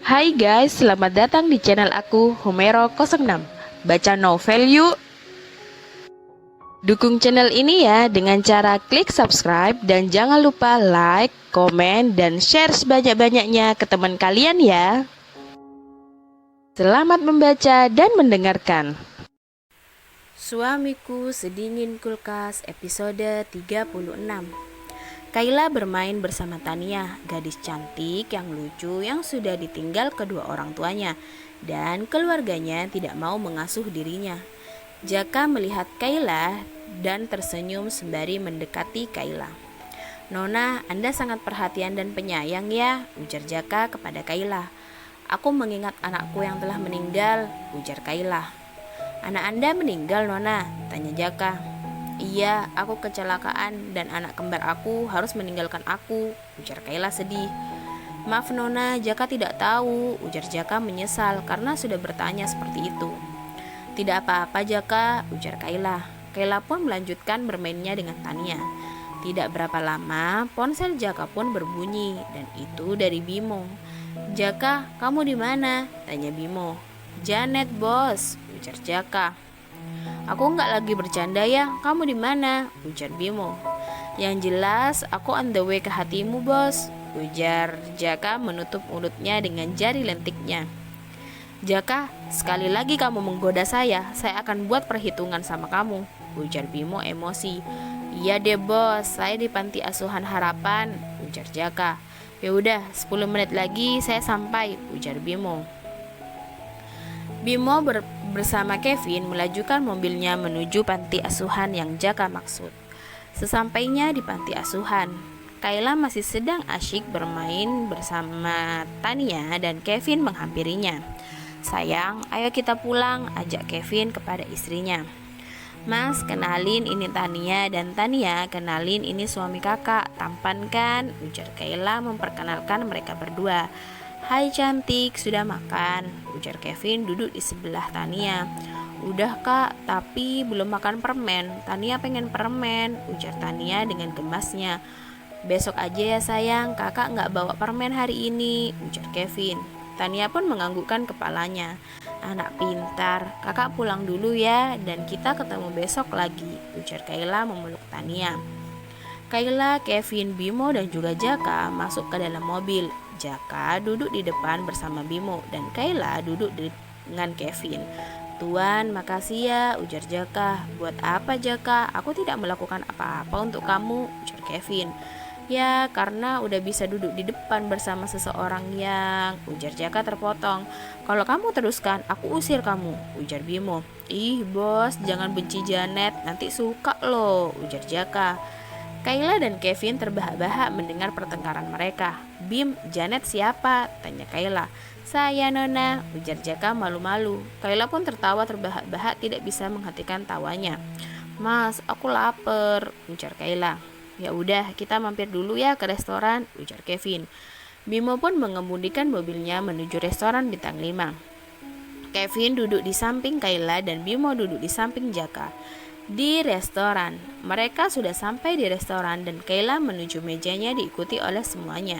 Hai guys, selamat datang di channel aku Homero06. Baca novel yuk. Dukung channel ini ya dengan cara klik subscribe dan jangan lupa like, komen, dan share sebanyak-banyaknya ke teman kalian ya. Selamat membaca dan mendengarkan. Suamiku Sedingin Kulkas episode 36. Kayla bermain bersama Tania, gadis cantik yang lucu yang sudah ditinggal kedua orang tuanya dan keluarganya tidak mau mengasuh dirinya. Jaka melihat Kayla dan tersenyum sembari mendekati Kayla. "Nona, Anda sangat perhatian dan penyayang ya," ujar Jaka kepada Kayla. "Aku mengingat anakku yang telah meninggal," ujar Kayla. "Anak Anda meninggal, Nona?" tanya Jaka. "Iya, aku kecelakaan dan anak kembar aku harus meninggalkan aku," ujar Kayla sedih. "Maaf Nona, Jaka tidak tahu," ujar Jaka menyesal karena sudah bertanya seperti itu. "Tidak apa-apa Jaka," ujar Kayla. Kayla pun melanjutkan bermainnya dengan Tania. Tidak berapa lama, ponsel Jaka pun berbunyi dan itu dari Bimo. "Jaka, kamu di mana?" tanya Bimo. "Janet, bos," ujar Jaka. "Aku nggak lagi bercanda ya, kamu di mana?" ujar Bimo. "Yang jelas aku on the way ke hatimu, bos," ujar Jaka menutup mulutnya dengan jari lentiknya. "Jaka, sekali lagi kamu menggoda saya akan buat perhitungan sama kamu," ujar Bimo emosi. "Iya deh bos, saya di panti asuhan harapan," ujar Jaka. "Ya udah, 10 menit lagi saya sampai," ujar Bimo. Bimo bersama Kevin melajukan mobilnya menuju panti asuhan yang Jaka maksud. Sesampainya di panti asuhan, Kayla masih sedang asyik bermain bersama Tania dan Kevin menghampirinya. "Sayang, ayo kita pulang," ajak Kevin kepada istrinya. "Mas, kenalin ini Tania dan Tania, kenalin ini suami kakak, tampan kan?" ujar Kayla memperkenalkan mereka berdua. "Hai cantik, sudah makan?" ujar Kevin duduk di sebelah Tania. "Udah kak, tapi belum makan permen. Tania pengen permen," ujar Tania dengan gemasnya. "Besok aja ya sayang, kakak nggak bawa permen hari ini," ujar Kevin. Tania pun menganggukkan kepalanya. "Anak pintar, kakak pulang dulu ya dan kita ketemu besok lagi," ujar Kayla memeluk Tania. Kayla, Kevin, Bimo, dan juga Jaka masuk ke dalam mobil. Jaka duduk di depan bersama Bimo dan Kayla duduk dengan Kevin. "Tuan, makasih ya," ujar Jaka. "Buat apa Jaka? Aku tidak melakukan apa-apa untuk kamu," ujar Kevin. "Ya, karena udah bisa duduk di depan bersama seseorang yang," ujar Jaka terpotong. "Kalau kamu teruskan, aku usir kamu," ujar Bimo. "Ih bos, jangan benci Janet, nanti suka loh," ujar Jaka. Kayla dan Kevin terbahak-bahak mendengar pertengkaran mereka. "Bim, Janet siapa?" tanya Kayla. "Saya Nona," ujar Jaka malu-malu. Kayla pun tertawa terbahak-bahak tidak bisa menghentikan tawanya. "Mas, aku lapar," ujar Kayla. "Ya udah, kita mampir dulu ya ke restoran," ujar Kevin. Bimo pun mengemudikan mobilnya menuju restoran bintang 5. Kevin duduk di samping Kayla dan Bimo duduk di samping Jaka. Di restoran, mereka sudah sampai di restoran dan Kayla menuju mejanya diikuti oleh semuanya.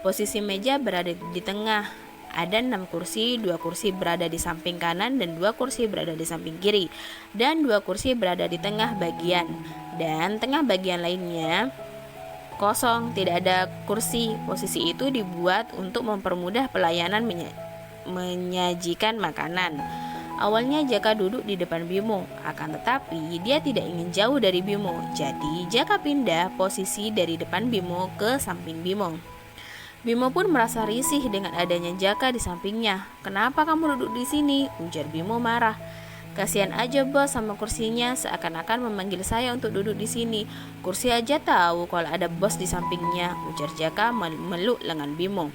Posisi meja berada di tengah. Ada 6 kursi, 2 kursi berada di samping kanan dan 2 kursi berada di samping kiri. Dan 2 kursi berada di tengah bagian. Dan tengah bagian lainnya kosong, tidak ada kursi. Posisi itu dibuat untuk mempermudah pelayanan menyajikan makanan. Awalnya Jaka duduk di depan Bimo, akan tetapi dia tidak ingin jauh dari Bimo. Jadi Jaka pindah posisi dari depan Bimo ke samping Bimo. Bimo pun merasa risih dengan adanya Jaka di sampingnya. "Kenapa kamu duduk di sini?" ujar Bimo marah. "Kasihan aja bos sama kursinya, seakan-akan memanggil saya untuk duduk di sini. Kursi aja tahu kalau ada bos di sampingnya," ujar Jaka meluk lengan Bimo.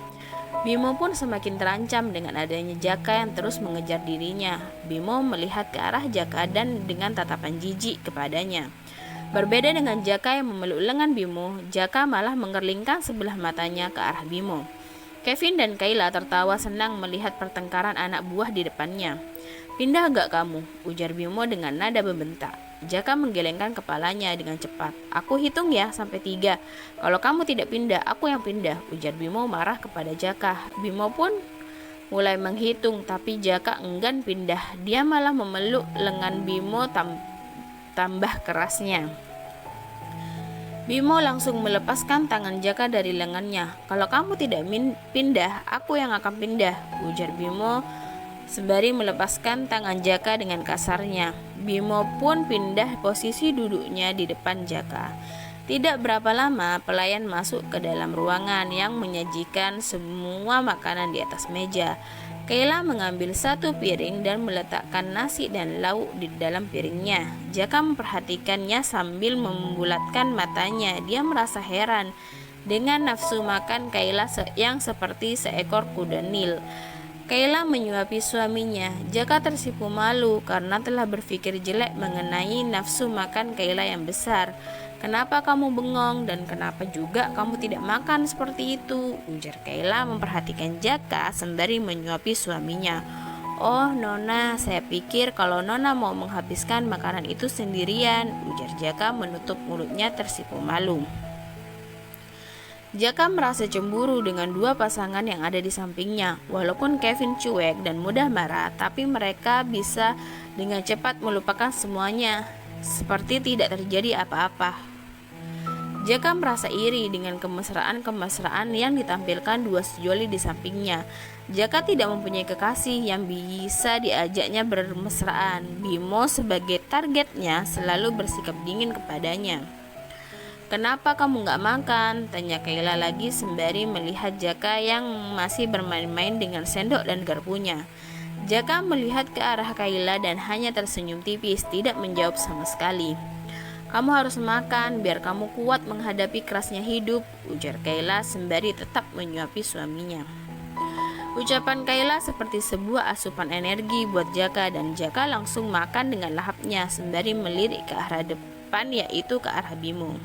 Bimo pun semakin terancam dengan adanya Jaka yang terus mengejar dirinya. Bimo melihat ke arah Jaka dan dengan tatapan jijik kepadanya. Berbeda dengan Jaka yang memeluk lengan Bimo, Jaka malah mengerlingkan sebelah matanya ke arah Bimo. Kevin dan Kayla tertawa senang melihat pertengkaran anak buah di depannya. "Pindah gak kamu?" ujar Bimo dengan nada membentak. Jaka menggelengkan kepalanya dengan cepat. "Aku hitung ya sampai 3. Kalau kamu tidak pindah, aku yang pindah," ujar Bimo marah kepada Jaka. Bimo pun mulai menghitung, tapi Jaka enggan pindah. Dia malah memeluk lengan Bimo tambah kerasnya. Bimo langsung melepaskan tangan Jaka dari lengannya. "Kalau kamu tidak pindah, aku yang akan pindah," ujar Bimo sembari melepaskan tangan Jaka dengan kasarnya. Bimo pun pindah posisi duduknya di depan Jaka. Tidak berapa lama, pelayan masuk ke dalam ruangan yang menyajikan semua makanan di atas meja. Kayla mengambil satu piring dan meletakkan nasi dan lauk di dalam piringnya. Jaka memperhatikannya sambil membulatkan matanya. Dia merasa heran dengan nafsu makan Kayla yang seperti seekor kuda Nil. Kayla menyuapi suaminya. Jaka tersipu malu karena telah berpikir jelek mengenai nafsu makan Kayla yang besar. "Kenapa kamu bengong dan kenapa juga kamu tidak makan seperti itu?" ujar Kayla memperhatikan Jaka sembari menyuapi suaminya. "Oh Nona, saya pikir kalau Nona mau menghabiskan makanan itu sendirian," ujar Jaka menutup mulutnya tersipu malu. Jaka merasa cemburu dengan dua pasangan yang ada di sampingnya. Walaupun Kevin cuek dan mudah marah, tapi mereka bisa dengan cepat melupakan semuanya, seperti tidak terjadi apa-apa. Jaka merasa iri dengan kemesraan-kemesraan yang ditampilkan dua sejoli di sampingnya. Jaka tidak mempunyai kekasih yang bisa diajaknya bermesraan. Bimo sebagai targetnya selalu bersikap dingin kepadanya. "Kenapa kamu gak makan?" tanya Kayla lagi sembari melihat Jaka yang masih bermain-main dengan sendok dan garpunya. Jaka melihat ke arah Kayla dan hanya tersenyum tipis, tidak menjawab sama sekali. "Kamu harus makan biar kamu kuat menghadapi kerasnya hidup," ujar Kayla sembari tetap menyuapi suaminya. Ucapan Kayla seperti sebuah asupan energi buat Jaka dan Jaka langsung makan dengan lahapnya sembari melirik ke arah depan, yaitu ke arah Bimo.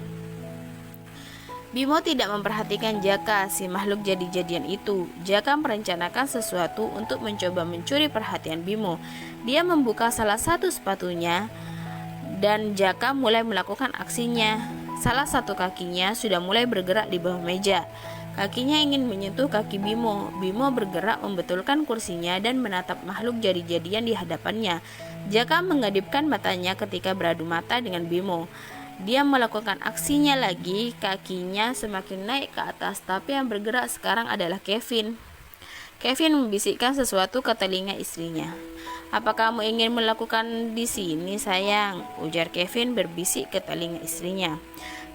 Bimo tidak memperhatikan Jaka, si makhluk jadi-jadian itu. Jaka merencanakan sesuatu untuk mencoba mencuri perhatian Bimo. Dia membuka salah satu sepatunya dan Jaka mulai melakukan aksinya. Salah satu kakinya sudah mulai bergerak di bawah meja. Kakinya ingin menyentuh kaki Bimo. Bimo bergerak membetulkan kursinya dan menatap makhluk jadi-jadian di hadapannya. Jaka mengedipkan matanya ketika beradu mata dengan Bimo. Dia melakukan aksinya lagi, kakinya semakin naik ke atas, tapi yang bergerak sekarang adalah Kevin. Kevin membisikkan sesuatu ke telinga istrinya. "Apa kamu ingin melakukan di sini, sayang?" ujar Kevin berbisik ke telinga istrinya.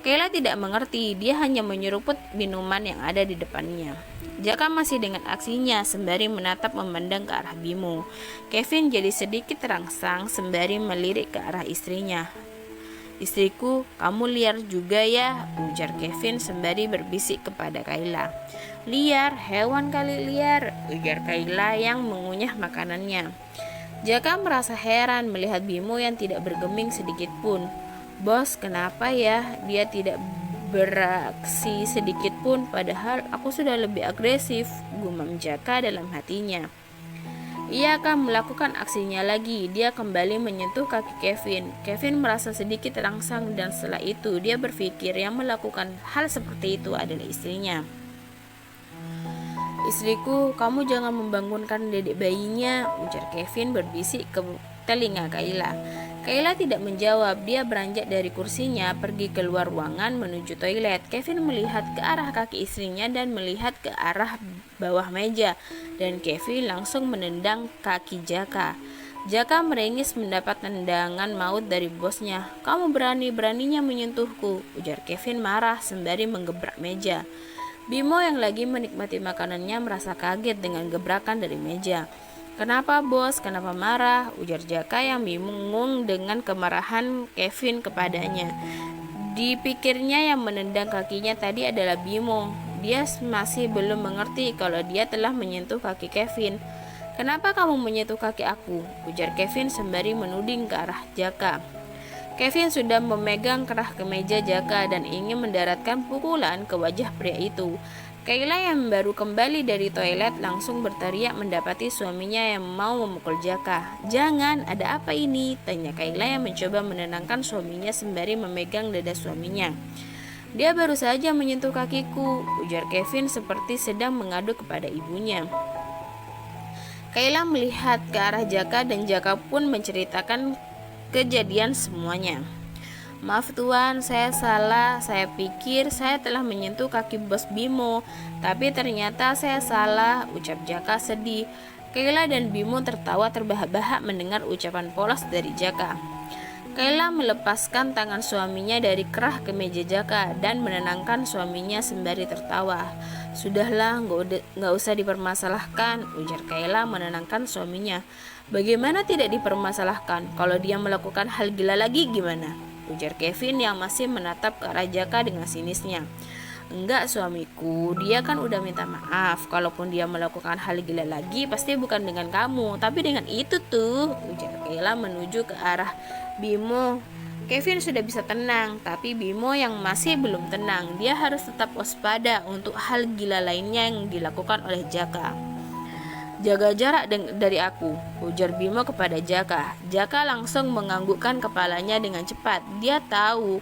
Kayla tidak mengerti, dia hanya menyeruput minuman yang ada di depannya. Jaka masih dengan aksinya sembari menatap memandang ke arah Bimo. Kevin jadi sedikit terangsang sembari melirik ke arah istrinya. "Istriku, kamu liar juga ya," ujar Kevin sembari berbisik kepada Kayla. "Liar, hewan kali liar," ujar Kayla yang mengunyah makanannya. Jaka merasa heran melihat Bimo yang tidak bergeming sedikit pun. "Bos, kenapa ya dia tidak beraksi sedikit pun, padahal aku sudah lebih agresif," gumam Jaka dalam hatinya. Ia akan melakukan aksinya lagi. Dia kembali menyentuh kaki Kevin. Kevin merasa sedikit terangsang dan setelah itu dia berpikir yang melakukan hal seperti itu adalah istrinya. "Istriku, kamu jangan membangunkan dedek bayinya," ujar Kevin berbisik ke telinga Kayla. Kayla tidak menjawab. Dia beranjak dari kursinya, pergi keluar ruangan menuju toilet. Kevin melihat ke arah kaki istrinya dan melihat ke arah bawah meja, dan Kevin langsung menendang kaki Jaka. Jaka merengis mendapat tendangan maut dari bosnya. "Kamu berani-beraninya menyentuhku," ujar Kevin marah sembari menggebrak meja. Bimo yang lagi menikmati makanannya merasa kaget dengan gebrakan dari meja. "Kenapa bos? Kenapa marah?" ujar Jaka yang bingung dengan kemarahan Kevin kepadanya. Dipikirnya yang menendang kakinya tadi adalah Bimo. Dia masih belum mengerti kalau dia telah menyentuh kaki Kevin. "Kenapa kamu menyentuh kaki aku?" ujar Kevin sembari menuding ke arah Jaka. Kevin sudah memegang kerah kemeja Jaka dan ingin mendaratkan pukulan ke wajah pria itu. Kayla yang baru kembali dari toilet langsung berteriak mendapati suaminya yang mau memukul Jaka. "Jangan, ada apa ini?" tanya Kayla yang mencoba menenangkan suaminya sembari memegang dada suaminya. "Dia baru saja menyentuh kakiku," ujar Kevin seperti sedang mengadu kepada ibunya. Kayla melihat ke arah Jaka dan Jaka pun menceritakan kejadian semuanya. Maaf Tuan, saya salah. Saya pikir saya telah menyentuh kaki Bos Bimo, tapi ternyata saya salah, ucap Jaka sedih. Kayla dan Bimo tertawa terbahak-bahak mendengar ucapan polos dari Jaka. Kayla melepaskan tangan suaminya dari kerah kemeja Jaka dan menenangkan suaminya sembari tertawa. Sudahlah, nggak usah dipermasalahkan, ujar Kayla menenangkan suaminya. Bagaimana tidak dipermasalahkan? Kalau dia melakukan hal gila lagi gimana? Ujar Kevin yang masih menatap ke arah Jaka dengan sinisnya. Enggak suamiku, dia kan udah minta maaf. Kalaupun dia melakukan hal gila lagi, pasti bukan dengan kamu, tapi dengan itu tuh, ujar Kayla menuju ke arah Bimo. Kevin sudah bisa tenang, tapi Bimo yang masih belum tenang. Dia harus tetap waspada untuk hal gila lainnya yang dilakukan oleh Jaka. Jaga jarak dari aku, ujar Bimo kepada Jaka. Jaka langsung menganggukkan kepalanya dengan cepat. Dia tahu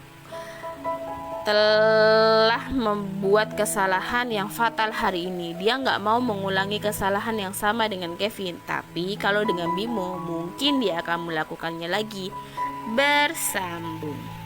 telah membuat kesalahan yang fatal hari ini. Dia nggak mau mengulangi kesalahan yang sama dengan Kevin. Tapi kalau dengan Bimo, mungkin dia akan melakukannya lagi. Bersambung.